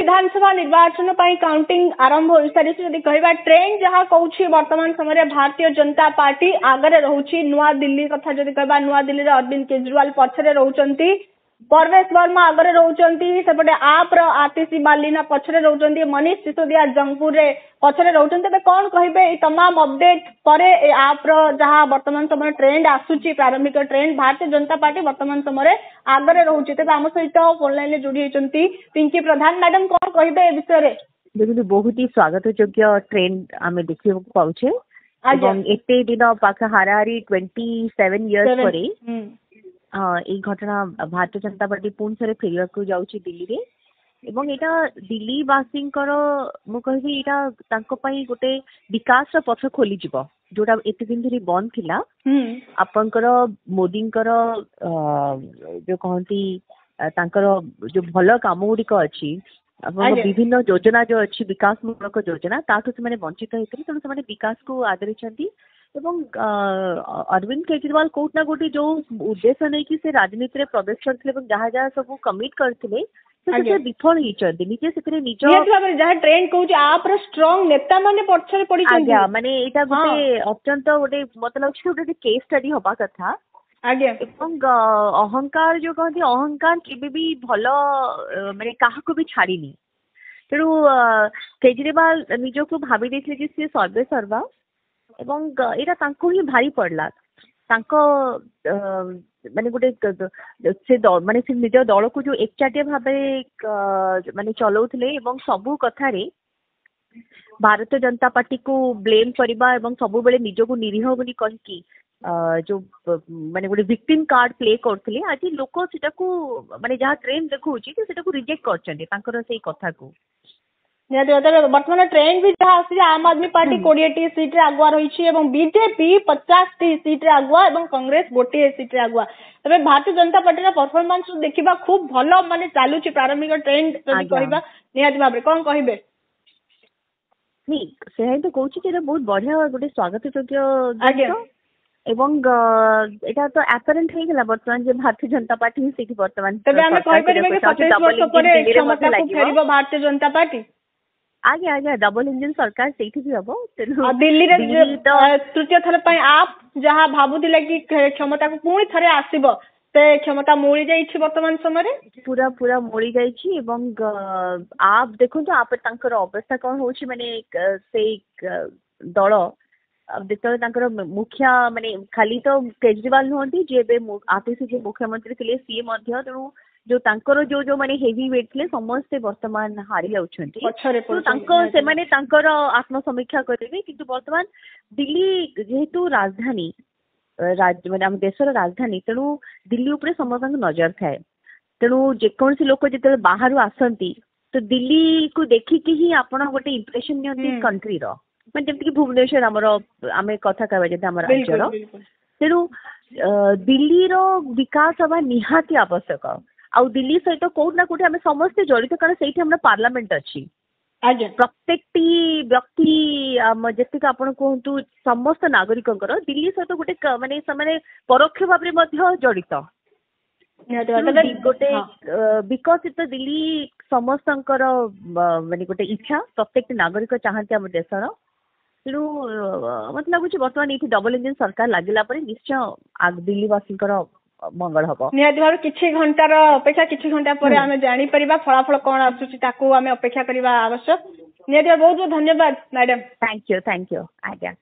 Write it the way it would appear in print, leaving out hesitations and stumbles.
विधानसभा निर्वाचन काउंटिंग आरंभ हो सारी कहवा ट्रेंड जहाँ कहूँ वर्तमान समय भारतीय जनता पार्टी आगरे रोचे नुआ दिल्ली कथा जदि कहवा नुआ दिल्ली अरविंद केजरीवाल पछरे रोचंती परवेश वर्मा आगरे रोचंती सेपटे आप आतिशी मालिना पछरे रोचंती मनीष सिसोदिया जंगपुर रे पछरे रोचंती तो कौन कहिबे तमाम अपडेट परे आप जहाँ वर्तमान समय ट्रेंड आसुची प्रारंभिक ट्रेंड भारतीय जनता पार्टी वर्तमान समय आगरे रोचे तेज आम सहित फोन लाइन जोड़ी होती पिंकी प्रधान मैडम कौन कहिबे ए विषय रे देखिए बहुत ही स्वागत योग्य ट्रेंड आम देखा पाचे एते दिन पाख हाराहारी 27 इयर्स पर এই ঘটনা भारतीय जनता पार्टी पुणी थे फेरवाक जाऊँगी दिल्ली रे एवं एटा दिल्ली वासींकर मु कहबी एटा गोटे विकास पथ खोली जीव जोटा एते दिन धरी बंद थिला आपनकर मोदींकर जो कहती जो भल काम गुड़िक अच्छी विभिन्न योजना जो अच्छी विकास मूलक योजना ताठू से वंचित होते तेणु से विकास को आदरी एवं अरविंद केजरीवाल कोट ना कोटी जो उद्देश्य नहीं कि से राजनीति में प्रवेश करते जहाँ जहाँ सब कमिट करते विफल होती निजे से निज जहाँ ट्रेंड कहूँ आप स्ट्रांग नेता माने पछरे पड़ी माने एटा गोटे अत्यंत गोटे मतलब गोटे केस स्टडी हवा कथा अहंकार जो कहते अहंकार केबे भी भल माने काहाको भी छाड़ीनी तेणु केजरीवाल निजको भाभी देथिले जे से सर्वे सर्वा एवं एटा तांको ही भारी पड़ला तांको माने गोटे से माने से निज दल को जो एकचाटिया भाबे माने चलाउथिले एवं सबु कथा रे भारतीय जनता पार्टी को ब्लेम करबा एवं सबु बेले निजको निरीह बोली कहि जो माने गोटे विक्टिम कार्ड प्ले करथिले आज लोक सेटा को माने जहाँ ट्रेंड देखौची सेटा को रिजेक्ट करछन्ते तांकर सेही कथा को वर्तमान ट्रेंड भी जहाँ आसी आम आदमी पार्टी 20 सीट रे आगुआ रही बीजेपी 50 सीट रे आगुआ और कांग्रेस गोटे सीट रे आगुआ तबे भारतीय जनता पार्टी परफॉर्मेंस देखा खूब भल माने चलुची प्रारंभिक ट्रेंड कहबा निहाती भाबरे कौन कहिबे नहीं से तो कहूँ कि बहुत बढ़िया गोटे स्वागत योग्य एवं एटा तो एपरेंट हे गेला वर्तमान जे भारतीय जनता पार्टी ही सेठी वर्तमान तबे हम कहि परबे कि 27 वर्ष परे क्षमता को फेरिबो भारतीय जनता पार्टी आगे आगे डबल इंजन सरकार सेठी भी हबो दिल्ली रे तृतीय थर पय आप जहां भाबुदिले कि क्षमता को पुणी थरे आसीबो ते क्षमता मोळी जाईछि वर्तमान समय रे पूरा पूरा मोळी जाईछि एवं आप देखो तो आप तांकर अवस्था कोन होछि माने से दल जो मुखिया माने खाली तो केजरीवाल नुहंती जे आतिशी जे मुख्यमंत्री थे सी तेणु जो तांकर जो जो माने हेवी वेट थे समस्ते वर्तमान हारी जाउछन्ती आत्मसमीक्षा करेंगे किंतु वर्तमान दिल्ली जेहेतु राजधानी माने आम देशर राजधानी तेणु दिल्ली उपरे समस्त नजर थाए तेणु जेकोसी लोक जिते बाहर आसती तो दिल्ली को देखिकी ही आपण गोटे इंप्रेशन नियंती कंट्री रो जमी भुवनेश्वर आम कथा कहवा राज्यर तेणु दिल्ली रो विकास हवा निहाती आवश्यक आ दिल्ली सहित कोट ना कोट आम समस्ते जड़ित कारण से पार्लियामेंट अच्छी प्रत्येक व्यक्ति जैसे आपण कहतु समस्त नागरिक दिल्ली सहित गोटे माने परोक्ष भाव में जड़ित गोटे विकसित दिल्ली समस्त माने गोटे इच्छा प्रत्येक नागरिक चाहती आम देशर तेणु मत लगुच बर्तमान ये डबल इंजन सरकार लगिला निश्चय दिल्लीवासी मंगल हम निहाती भाव किछि घंटार अपेक्षा किछि घंटा पर आम जानी परिबा फलाफल कौन आसुची ताकू आम अपेक्षा करबा आवश्यक निहाती बहुत बहुत धन्यवाद मैडम थैंक यू आज्ञा।